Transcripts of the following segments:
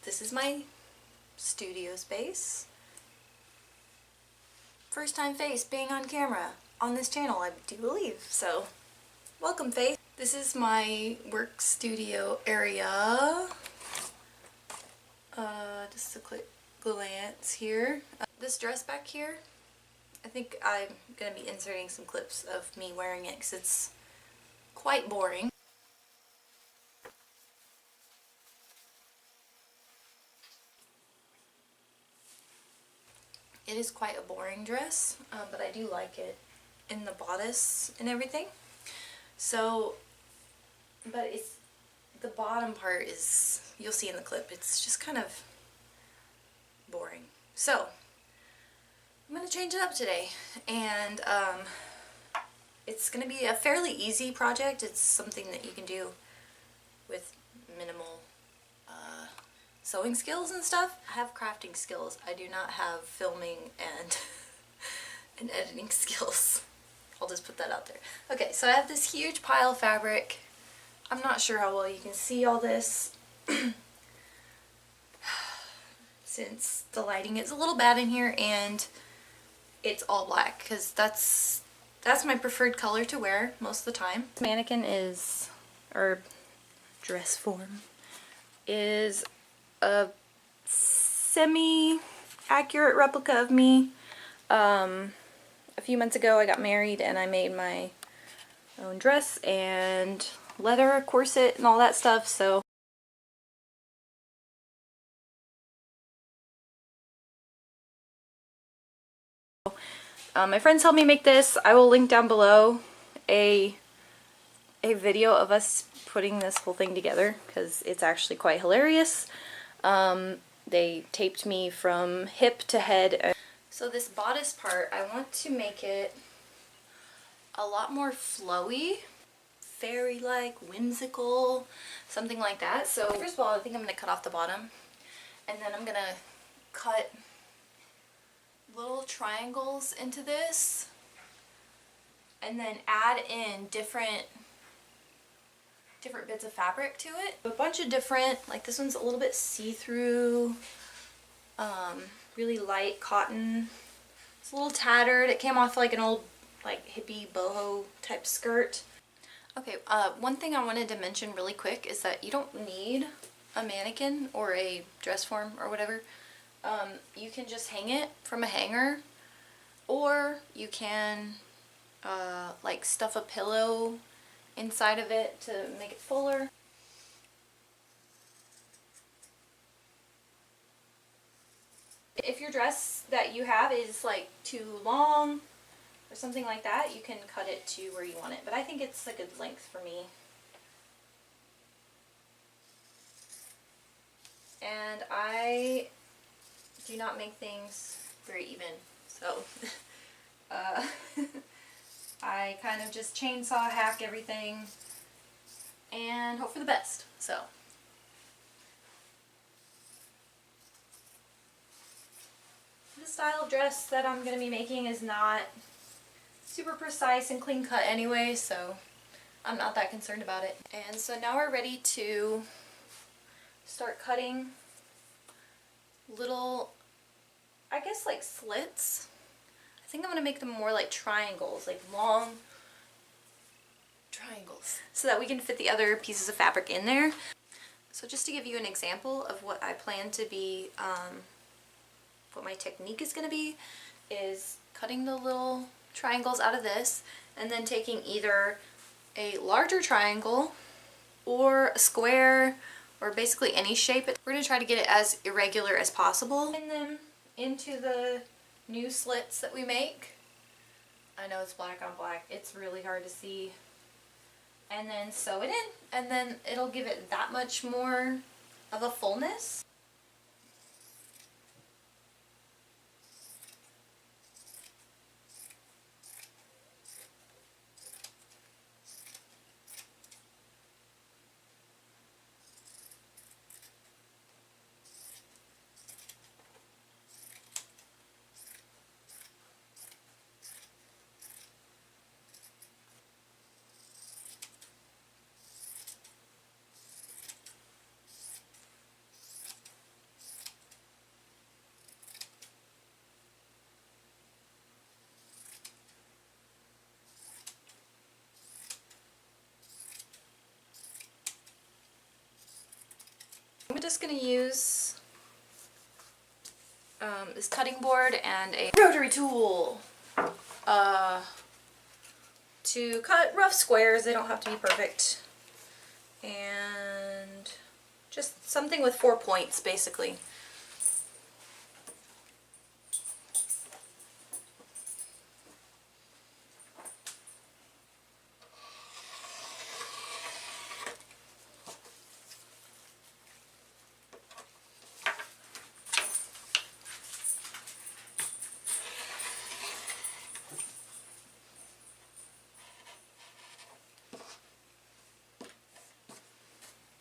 This is my studio space. First time face being on camera on this channel, I do believe, so welcome Faith. This is my work studio area. Just a quick glance here. This dress back here, I think I'm going to be inserting some clips of me wearing it because it's quite boring. It is quite a boring dress, but I do like it in the bodice and everything. So, but it's, the bottom part is, you'll see in the clip, it's just kind of boring. So, I'm going to change it up today, and it's going to be a fairly easy project. It's something that you can do with minimal sewing skills and stuff. I have crafting skills. I do not have filming and and editing skills. I'll just put that out there. Okay, so I have this huge pile of fabric. I'm not sure how well you can see all this since the lighting is a little bad in here, and it's all black because that's my preferred color to wear most of the time. This mannequin is, or dress form, is a semi-accurate replica of me. A few months ago I got married and I made my own dress and leather corset and all that stuff, so my friends helped me make this. I will link down below a video of us putting this whole thing together because it's actually quite hilarious. They taped me from hip to head. So this bodice part, I want to make it a lot more flowy, fairy-like, whimsical, something like that. So first of all, I think I'm going to cut off the bottom, and then I'm going to cut little triangles into this, and then add in different bits of fabric to it. A bunch of different, like this one's a little bit see-through, really light cotton. It's a little tattered. It came off like an old like hippie boho type skirt. Okay, one thing I wanted to mention really quick is that you don't need a mannequin or a dress form or whatever. You can just hang it from a hanger, or you can like stuff a pillow inside of it to make it fuller. If your dress that you have is like too long or something like that, you can cut it to where you want it, but I think it's a good length for me. And I do not make things very even, so I kind of just chainsaw hack everything and hope for the best. So the style of dress that I'm going to be making is not super precise and clean cut anyway, so I'm not that concerned about it. And so now we're ready to start cutting little, I guess like slits. I think I'm going to make them more like triangles, like long triangles, so that we can fit the other pieces of fabric in there. So just to give you an example of what I plan to be, what my technique is going to be, is cutting the little triangles out of this and then taking either a larger triangle or a square or basically any shape. We're going to try to get it as irregular as possible and then into the new slits that we make. I know it's black on black, it's really hard to see. And then sew it in, and then it'll give it that much more of a fullness. just going to use this cutting board and a rotary tool to cut rough squares. They don't have to be perfect. And just something with 4 points, basically.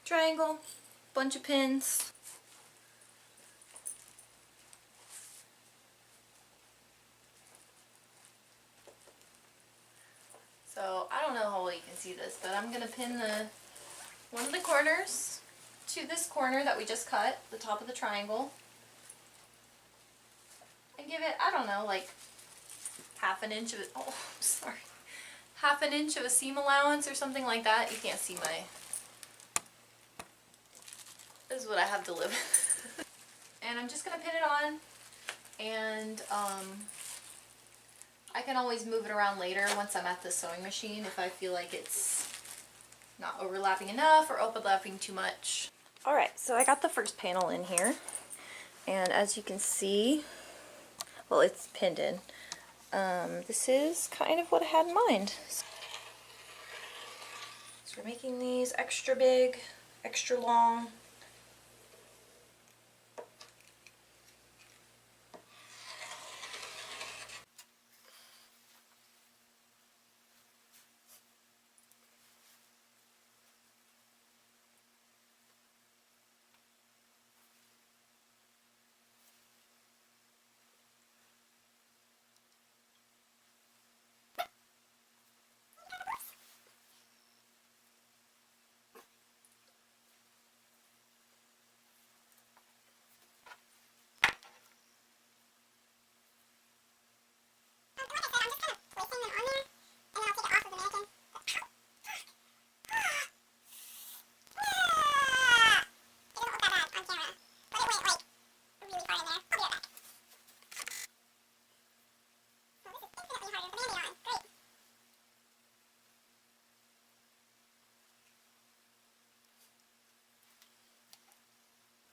Triangle, bunch of pins. So I don't know how well you can see this, but I'm gonna pin one of the corners to this corner that we just cut, the top of the triangle, and give it, I don't know, like half an inch of it. Oh, I'm sorry. Half an inch of a seam allowance or something like that. You can't see my. This is what I have to live with. And I'm just going to pin it on, and I can always move it around later once I'm at the sewing machine if I feel like it's not overlapping enough or overlapping too much. Alright, so I got the first panel in here, and as you can see, well, it's pinned in. This is kind of what I had in mind. So we're making these extra big, extra long.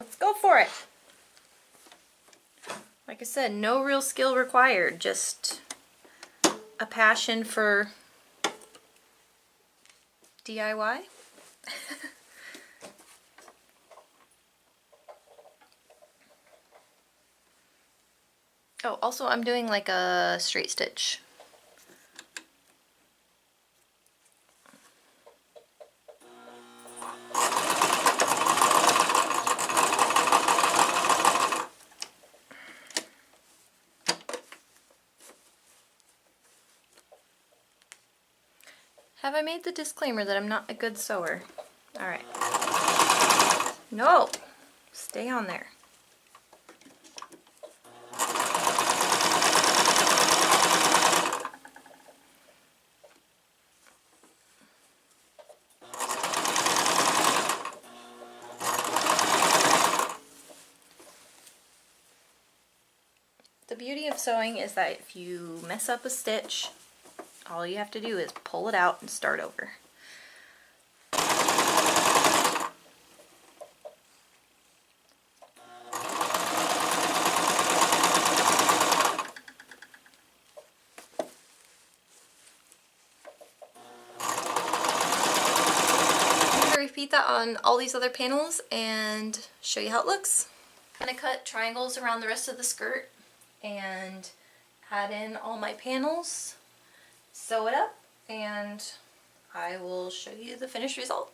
Let's go for it. Like I said, no real skill required, just a passion for DIY. Oh, also I'm doing like a straight stitch. Have I made the disclaimer that I'm not a good sewer? Alright. No! Stay on there. The beauty of sewing is that if you mess up a stitch, all you have to do is pull it out and start over. I'm going to repeat that on all these other panels and show you how it looks. I'm going to cut triangles around the rest of the skirt and add in all my panels, sew it up, and I will show you the finished result.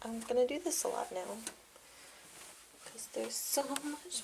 I'm gonna do this a lot now because there's so much